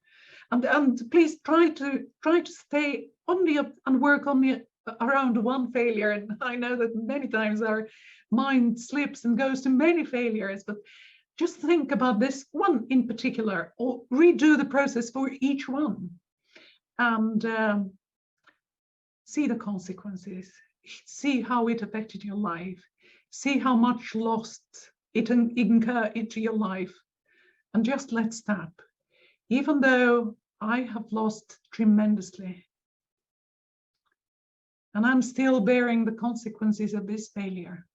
And please try to stay only up and work only around one failure. And I know that many times our mind slips and goes to many failures, but just think about this one in particular, or redo the process for each one, and see the consequences, see how it affected your life, see how much loss it incur into your life, and just let's tap. Even though I have lost tremendously, and I'm still bearing the consequences of this failure,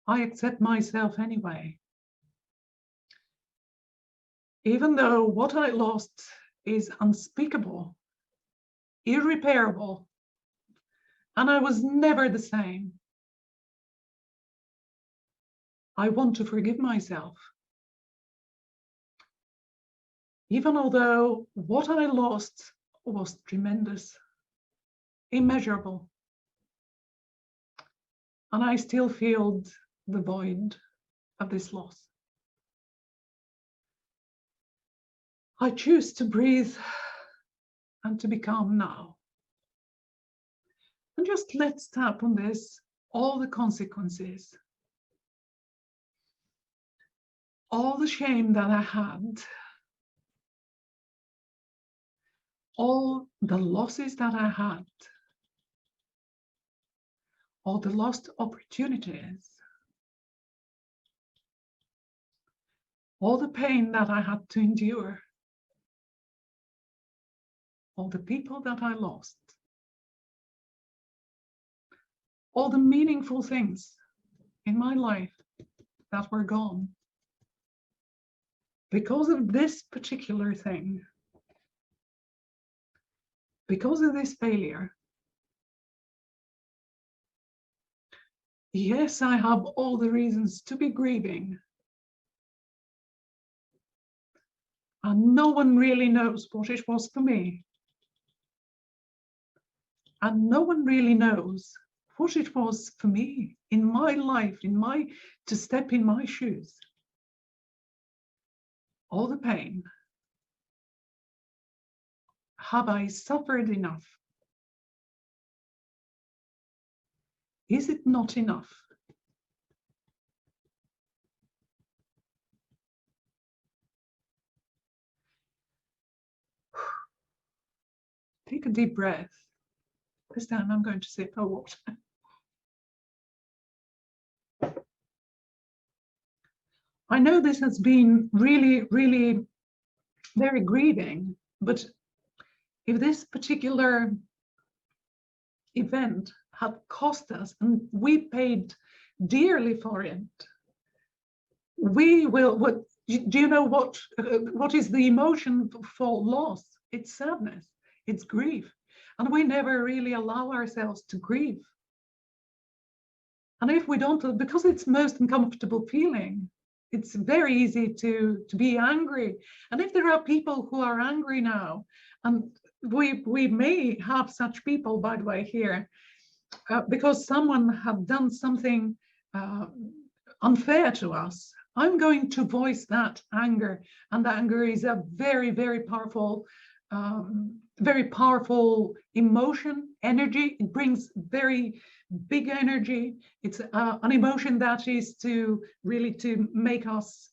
I accept myself anyway. Even though what I lost is unspeakable, irreparable, and I was never the same, I want to forgive myself. Even although what I lost was tremendous, immeasurable, and I still feel the void of this loss. I choose to breathe and to be calm now. And just let's tap on this, all the consequences, all the shame that I had, all the losses that I had, all the lost opportunities, all the pain that I had to endure, all the people that I lost, all the meaningful things in my life that were gone because of this particular thing, because of this failure. Yes, I have all the reasons to be grieving. And no one really knows what it was for me. And no one really knows what it was for me in my life, to step in my shoes. All the pain. Have I suffered enough? Is it not enough? Take a deep breath. This time I'm going to sip a water. I know this has been really, really very grieving, but if this particular event had cost us and we paid dearly for it, we will, do you know what is the emotion for loss? It's sadness, it's grief. And we never really allow ourselves to grieve. And if we don't, because it's most uncomfortable feeling, it's very easy to be angry. And if there are people who are angry now, and we may have such people, by the way, here, because someone had done something unfair to us, I'm going to voice that anger. And anger is a very, very powerful emotion, energy. It brings very big energy. It's an emotion that is to make us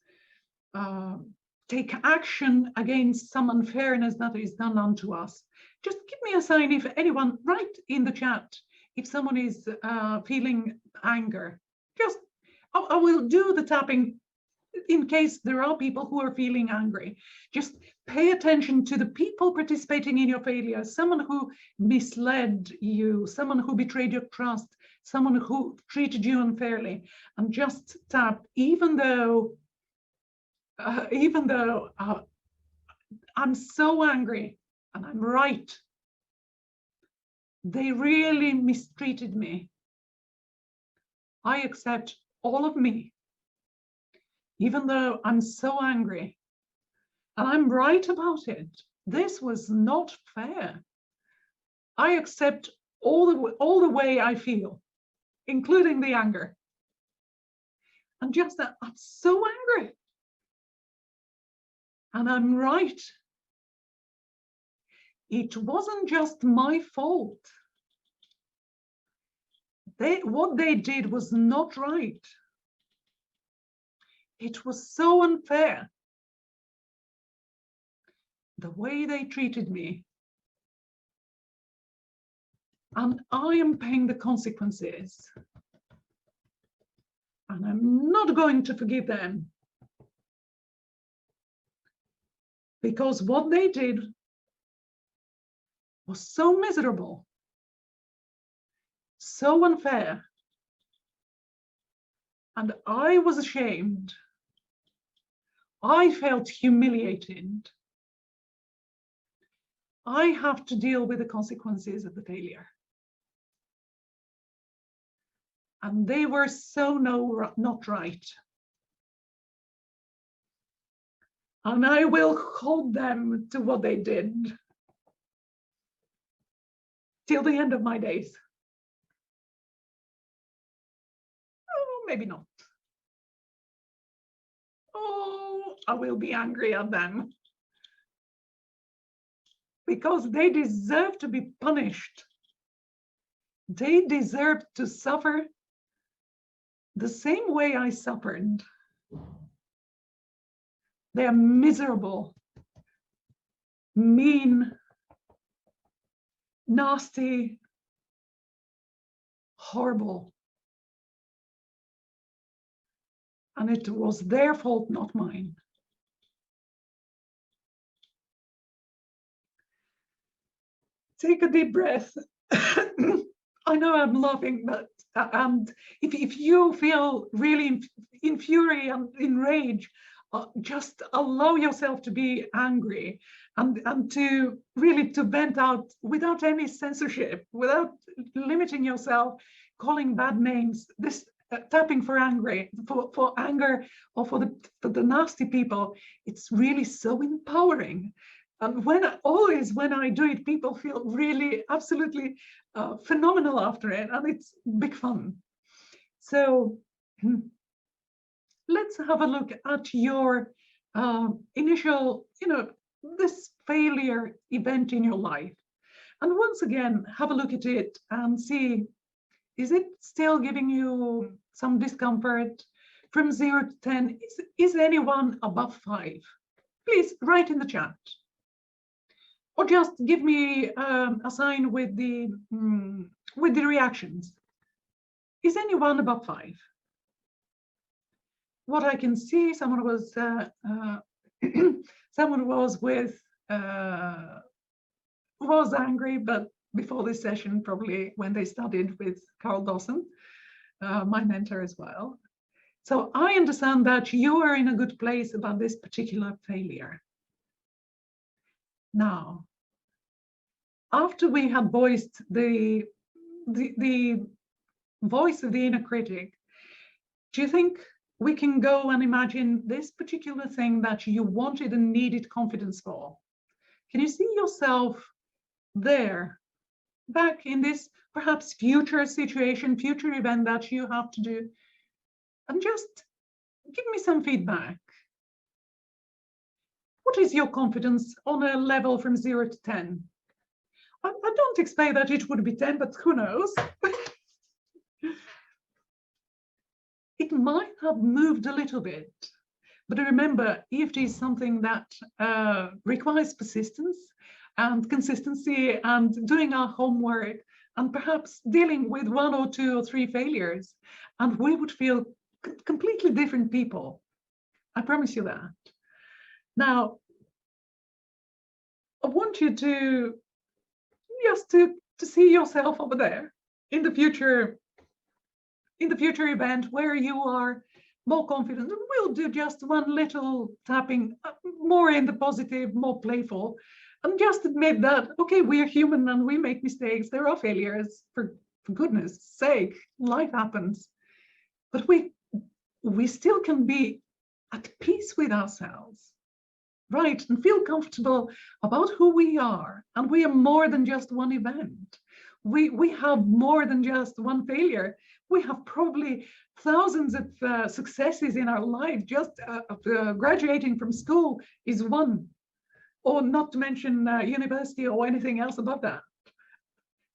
take action against some unfairness that is done unto us. Just give me a sign if anyone, write in the chat if someone is feeling anger. Just, I will do the tapping in case there are people who are feeling angry. Just pay attention to the people participating in your failure, someone who misled you, someone who betrayed your trust, someone who treated you unfairly, and just tap, even though I'm so angry and I'm right. They really mistreated me. I accept all of me, even though I'm so angry, and I'm right about it. This was not fair. I accept all the way I feel, including the anger. And just that I'm so angry, and I'm right. It wasn't just my fault. What they did was not right. It was so unfair. The way they treated me. And I am paying the consequences. And I'm not going to forgive them. Because what they did was so miserable, so unfair. And I was ashamed. I felt humiliated. I have to deal with the consequences of the failure. And they were so not right. And I will hold them to what they did till the end of my days. Oh, maybe not. Oh, I will be angry at them. Because they deserve to be punished. They deserve to suffer the same way I suffered. They are miserable, mean, nasty, horrible. And it was their fault, not mine. Take a deep breath. I know I'm laughing, but and if you feel really in fury and in rage, just allow yourself to be angry and to really to vent out without any censorship, without limiting yourself, calling bad names. This tapping for anger or for the nasty people, it's really so empowering. And when I do it, people feel really absolutely phenomenal after it, and it's big fun. So let's have a look at your initial, this failure event in your life. And once again, have a look at it and see, is it still giving you some discomfort? From 0 to 10, is anyone above 5? Please write in the chat. or just give me a sign with the reactions. Is anyone above 5? What I can see, someone was someone was angry, but before this session, probably when they studied with Carl Dawson, my mentor as well. So I understand that you are in a good place about this particular failure. Now, after we have voiced the voice of the inner critic, do you think we can go and imagine this particular thing that you wanted and needed confidence for? Can you see yourself there, back in this perhaps future situation, future event that you have to do? And just give me some feedback. What is your confidence on a level from 0 to 10? I don't expect that it would be 10, but who knows? It might have moved a little bit. But remember, EFT is something that requires persistence and consistency and doing our homework and perhaps dealing with 1 or 2 or 3 failures. And we would feel completely different people. I promise you that. Now, I want you to just to see yourself over there in the future event where you are more confident. We'll do just one little tapping, more in the positive, more playful, and just admit that, okay, we are human and we make mistakes. There are failures, for goodness sake, life happens. But we still can be at peace with ourselves, right? And feel comfortable about who we are. And we are more than just one event. We have more than just one failure. We have probably thousands of successes in our life. Just graduating from school is one, or not to mention university or anything else above that.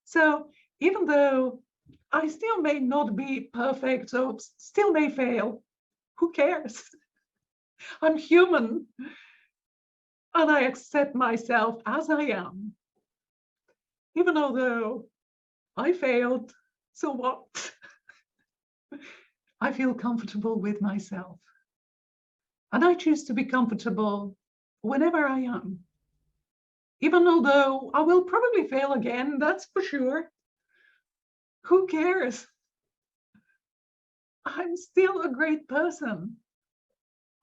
So even though I still may not be perfect, or still may fail, who cares? I'm human, and I accept myself as I am. Even though I failed, so what? I feel comfortable with myself. And I choose to be comfortable whenever I am. Even though I will probably fail again, that's for sure. Who cares? I'm still a great person.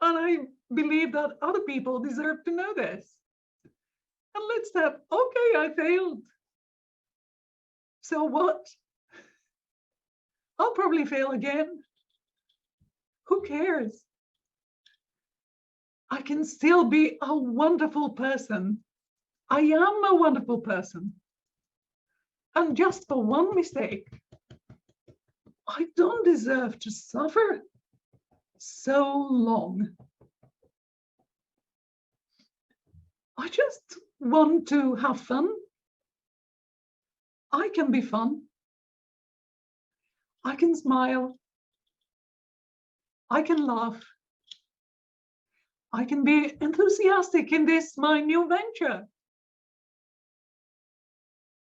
And I believe that other people deserve to know this. And let's have, okay, I failed. So what? I'll probably fail again. Who cares? I can still be a wonderful person. I am a wonderful person. And just for one mistake, I don't deserve to suffer so long. I just want to have fun. I can be fun. I can smile. I can laugh. I can be enthusiastic in this, my new venture.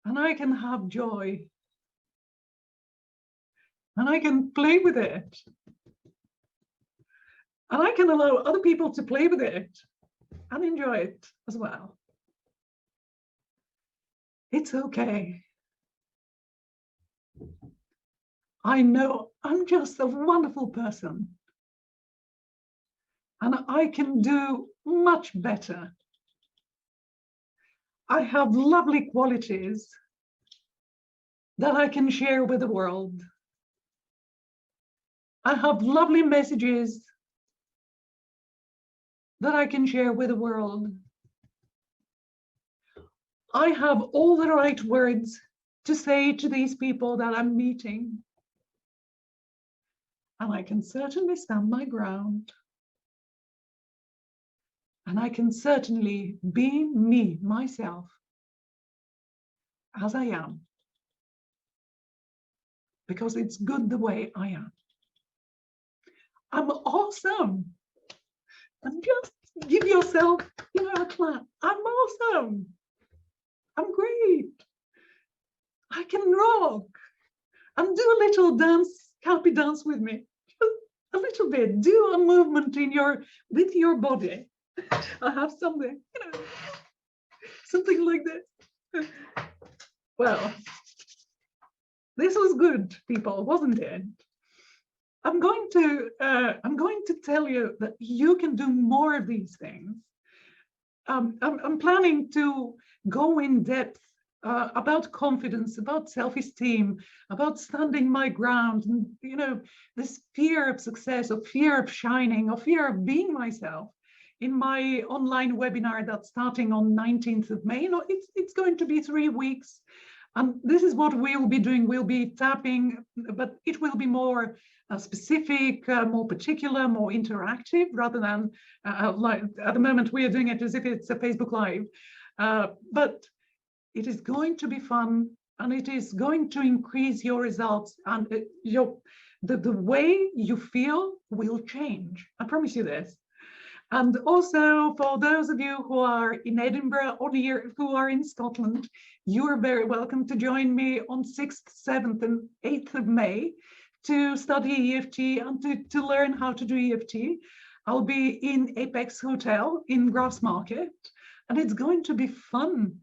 And I can have joy. And I can play with it. And I can allow other people to play with it and enjoy it as well. It's okay. I know I'm just a wonderful person. And I can do much better. I have lovely qualities that I can share with the world. I have lovely messages that I can share with the world. I have all the right words to say to these people that I'm meeting. And I can certainly stand my ground. And I can certainly be me, myself, as I am. Because it's good the way I am. I'm awesome. And just give yourself, a clap. I'm awesome. I'm great. I can rock. And do a little dance, happy dance with me. Just a little bit. Do a movement with your body. I have something, something like this. Well, this was good, people, wasn't it? I'm going to tell you that you can do more of these things. I'm planning to go in depth about confidence, about self-esteem, about standing my ground, and this fear of success, or fear of shining, or fear of being myself in my online webinar that's starting on 19th of May. It's going to be 3 weeks. And this is what we'll be doing. We'll be tapping, but it will be more specific, more particular, more interactive, rather than like at the moment we are doing it as if it's a Facebook Live. But it is going to be fun, and it is going to increase your results, and the way you feel will change. I promise you this. And also, for those of you who are in Edinburgh or who are in Scotland, you are very welcome to join me on 6th, 7th, and 8th of May to study EFT and to learn how to do EFT. I'll be in Apex Hotel in Grassmarket, and it's going to be fun.